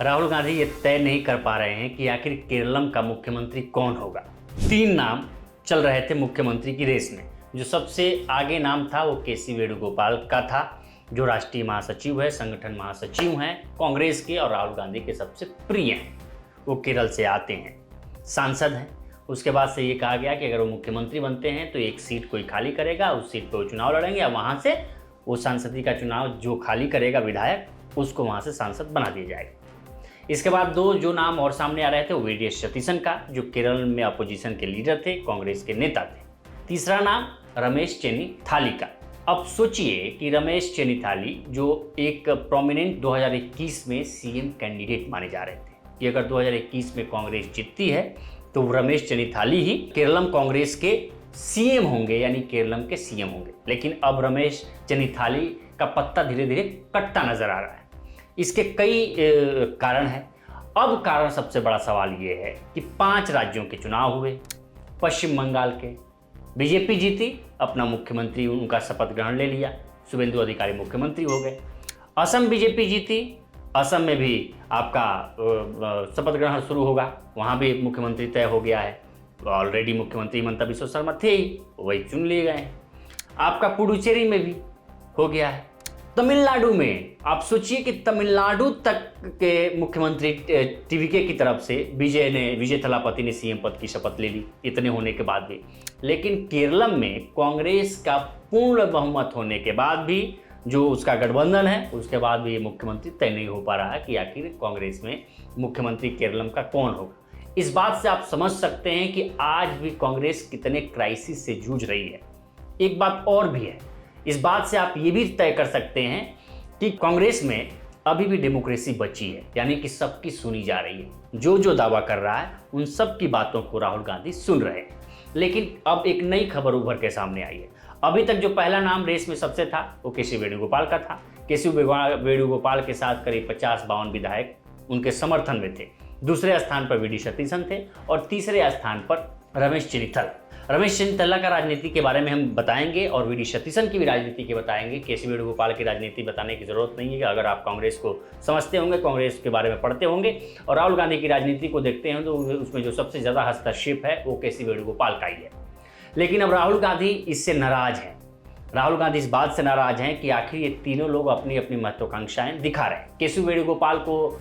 राहुल गांधी ये तय नहीं कर पा रहे हैं कि आखिर केरलम का मुख्यमंत्री कौन होगा। 3 नाम चल रहे थे मुख्यमंत्री की रेस में। जो सबसे आगे नाम था वो केसी वेणुगोपाल का था, जो राष्ट्रीय महासचिव है, संगठन महासचिव हैं कांग्रेस के और राहुल गांधी के सबसे प्रिय हैं। वो केरल से आते हैं, सांसद हैं। उसके बाद से ये कहा गया कि अगर वो मुख्यमंत्री बनते हैं तो एक सीट कोई खाली करेगा, उस सीट पर वो चुनाव लड़ेंगे और वहाँ से वो सांसदी का चुनाव जो खाली करेगा विधायक, उसको वहाँ से सांसद बना दिया जाएगा। इसके बाद 2 जो नाम और सामने आ रहे थे वो वी.डी. सतीशन का, जो केरल में अपोजिशन के लीडर थे, कांग्रेस के नेता थे। तीसरा नाम रमेश चेन्नीथाली का। अब सोचिए कि रमेश चेन्नीथाली जो एक प्रोमिनेंट 2021 में सीएम कैंडिडेट माने जा रहे थे कि अगर 2021 में कांग्रेस जीतती है तो रमेश चेन्नीथाली ही केरलम कांग्रेस के सीएम होंगे, यानी केरलम के सीएम होंगे। लेकिन अब रमेश चेन्नीथाली का पत्ता धीरे धीरे कटता नजर आ रहा है। इसके कई कारण हैं। अब कारण सबसे बड़ा सवाल ये है कि 5 राज्यों के चुनाव हुए। पश्चिम बंगाल के बीजेपी जीती, अपना मुख्यमंत्री उनका शपथ ग्रहण ले लिया, शुभेंदु अधिकारी मुख्यमंत्री हो गए। असम बीजेपी जीती, असम में भी आपका शपथ ग्रहण शुरू होगा, वहाँ भी मुख्यमंत्री तय हो गया है। ऑलरेडी मुख्यमंत्री हिमंता बिस्वा शर्मा थे ही, वही चुन लिए गए हैं। आपका पुडुचेरी में भी हो गया है। तमिलनाडु में आप सोचिए कि तमिलनाडु तक के मुख्यमंत्री टीवीके की तरफ से विजय थलापति ने सीएम पद की शपथ ले ली, इतने होने के बाद भी। लेकिन केरलम में कांग्रेस का पूर्ण बहुमत होने के बाद भी, जो उसका गठबंधन है, उसके बाद भी ये मुख्यमंत्री तय नहीं हो पा रहा है कि आखिर कांग्रेस में मुख्यमंत्री केरलम का कौन होगा। इस बात से आप समझ सकते हैं कि आज भी कांग्रेस कितने क्राइसिस से जूझ रही है। एक बात और भी है, इस बात से आप ये भी तय कर सकते हैं कि कांग्रेस में अभी भी डेमोक्रेसी बची है, यानी कि सबकी सुनी जा रही है। जो दावा कर रहा है उन सब की बातों को राहुल गांधी सुन रहे हैं। लेकिन अब एक नई खबर उभर के सामने आई है। अभी तक जो पहला नाम रेस में सबसे था वो केसी वेणुगोपाल का था। केसी वेणुगोपाल के साथ करीब 50-52 विधायक उनके समर्थन में थे। दूसरे स्थान पर वी.डी. सतीशन थे और तीसरे स्थान पर रमेश चेन्नीथला का राजनीति के बारे में हम बताएंगे और वी.डी. सतीशन की भी राजनीति के बताएंगे। केसी वेणुगोपाल की राजनीति बताने की जरूरत नहीं है, अगर आप कांग्रेस को समझते होंगे, कांग्रेस के बारे में पढ़ते होंगे और राहुल गांधी की राजनीति को देखते हैं तो उसमें जो सबसे ज़्यादा हस्तक्षेप है वो केसी वेणुगोपाल का ही है। लेकिन अब राहुल गांधी इससे नाराज हैं। राहुल गांधी इस बात से नाराज हैं कि आखिर ये तीनों लोग अपनी अपनी महत्वाकांक्षाएं दिखा रहे हैं। केसी वेणुगोपाल को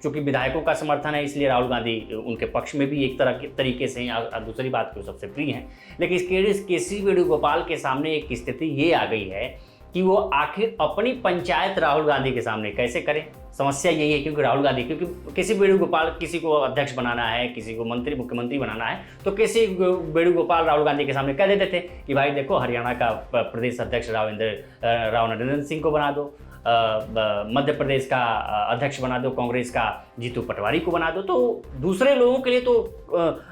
चूंकि विधायकों का समर्थन है, इसलिए राहुल गांधी उनके पक्ष में भी एक तरीके से हैं। दूसरी बात को सबसे प्रिय हैं। लेकिन केसी वेणुगोपाल के सामने एक स्थिति ये आ गई है कि वो आखिर अपनी पंचायत राहुल गांधी के सामने कैसे करें। समस्या यही है क्योंकि केसी वेणुगोपाल किसी को अध्यक्ष बनाना है, किसी को मुख्यमंत्री बनाना है, तो केसी वेणुगोपाल राहुल गांधी के सामने कह देते थे कि भाई देखो, हरियाणा का प्रदेश अध्यक्ष राव नरेंद्र सिंह को बना दो, मध्य प्रदेश का अध्यक्ष बना दो, कांग्रेस का जीतू पटवारी को बना दो। तो दूसरे लोगों के लिए तो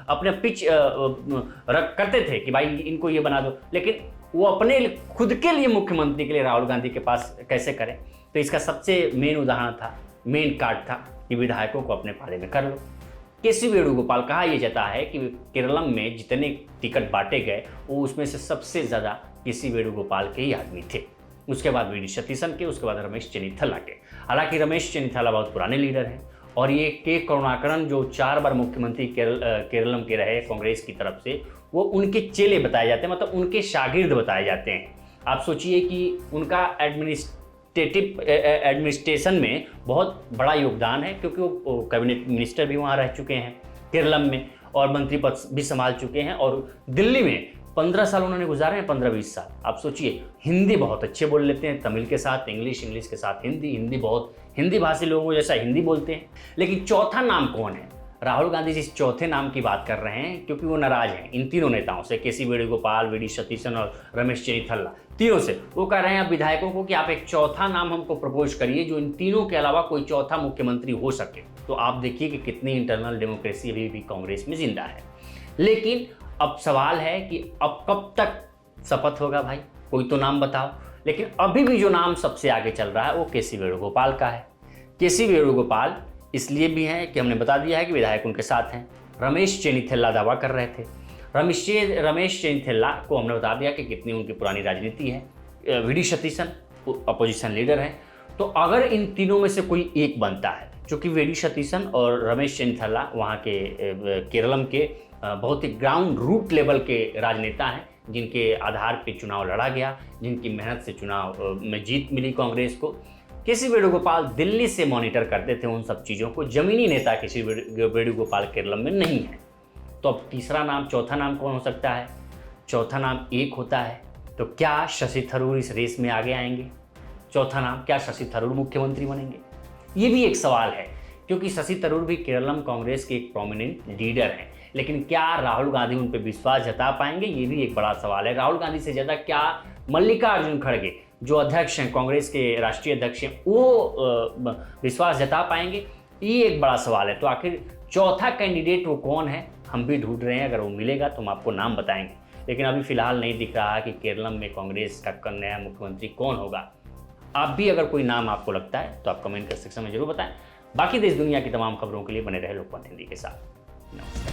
अपने पिच करते थे कि भाई इनको ये बना दो, लेकिन वो अपने खुद के लिए मुख्यमंत्री के लिए राहुल गांधी के पास कैसे करें। तो इसका सबसे मेन उदाहरण था, मेन कार्ड था कि विधायकों को अपने पाले में कर लो। केसी वेणुगोपाल कहा यह जाता है कि केरलम में जितने टिकट बांटे गए वो उसमें से सबसे ज़्यादा केसी वेणुगोपाल के ही आदमी थे। उसके बाद वी.डी. सतीशन के, उसके बाद रमेश चेन्नीथला के। हालांकि रमेश चेन्नीथला बहुत पुराने लीडर हैं और ये के करुणाकरन जो 4 बार मुख्यमंत्री केरलम के रहे कांग्रेस की तरफ से, वो उनके चेले बताए जाते हैं, मतलब उनके शागिर्द बताए जाते हैं। आप सोचिए कि उनका एडमिनिस्ट्रेशन में बहुत बड़ा योगदान है, क्योंकि वो कैबिनेट मिनिस्टर भी वहाँ रह चुके हैं केरलम में और मंत्री पद भी संभाल चुके हैं। और दिल्ली में 15 साल उन्होंने गुजारे हैं, 15-20 साल। आप सोचिए, हिंदी बहुत अच्छे बोल लेते हैं, तमिल के साथ इंग्लिश, इंग्लिश के साथ हिंदी भाषी लोगों जैसा हिंदी बोलते हैं। लेकिन चौथा नाम कौन है? राहुल गांधी जिस चौथे नाम की बात कर रहे हैं, क्योंकि वो नाराज हैं इन तीनों नेताओं से, केसी वेणुगोपाल, वी.डी. सतीशन और रमेश चेन्नीथला, तीनों से। वो कह रहे हैं अब विधायकों को कि आप एक चौथा नाम हमको प्रपोज करिए जो इन तीनों के अलावा कोई चौथा मुख्यमंत्री हो सके। तो आप देखिए कि कितनी इंटरनल डेमोक्रेसी अभी भी कांग्रेस में जिंदा है। लेकिन अब सवाल है कि अब कब तक शपथ होगा भाई, कोई तो नाम बताओ। लेकिन अभी भी जो नाम सबसे आगे चल रहा है वो केसी वेणुगोपाल का है। केसी वेणुगोपाल इसलिए भी हैं कि हमने बता दिया है कि विधायक उनके साथ हैं। रमेश चेन्नीथला दावा कर रहे थे। रमेश चेन्नीथला को हमने बता दिया कि कितनी उनकी पुरानी राजनीति है। वी.डी. सतीशन अपोजिशन लीडर हैं। तो अगर इन तीनों में से कोई एक बनता है, चूँकि वी डी सतीशन और रमेश चेन्निथाला वहाँ के केरलम के बहुत ही ग्राउंड रूट लेवल के राजनेता हैं, जिनके आधार पे चुनाव लड़ा गया, जिनकी मेहनत से चुनाव में जीत मिली कांग्रेस को। केसी वेणुगोपाल दिल्ली से मॉनिटर करते थे उन सब चीज़ों को, जमीनी नेता केसी वेणुगोपाल केरलम में नहीं है। तो अब तीसरा नाम, चौथा नाम कौन हो सकता है? चौथा नाम एक होता है, तो क्या शशि थरूर इस रेस में आगे आएंगे? चौथा नाम, क्या शशि थरूर मुख्यमंत्री बनेंगे? ये भी एक सवाल है, क्योंकि शशि थरूर भी केरलम कांग्रेस के एक प्रोमिनेंट लीडर हैं, लेकिन क्या राहुल गांधी उन पर विश्वास जता पाएंगे? ये भी एक बड़ा सवाल है। राहुल गांधी से ज़्यादा क्या मल्लिकार्जुन खड़गे, जो अध्यक्ष हैं, कांग्रेस के राष्ट्रीय अध्यक्ष हैं, वो विश्वास जता पाएंगे? ये एक बड़ा सवाल है। तो आखिर चौथा कैंडिडेट वो कौन है, हम भी ढूंढ रहे हैं। अगर वो मिलेगा तो हम आपको नाम बताएंगे, लेकिन अभी फिलहाल नहीं दिख रहा कि केरलम में कांग्रेस का नया मुख्यमंत्री कौन होगा। आप भी अगर कोई नाम आपको लगता है तो आप कमेंट कर सेक्शन में जरूर बताएं। बाकी देश दुनिया की तमाम खबरों के लिए बने रहे लोकमत हिंदी के साथ। नमस्कार।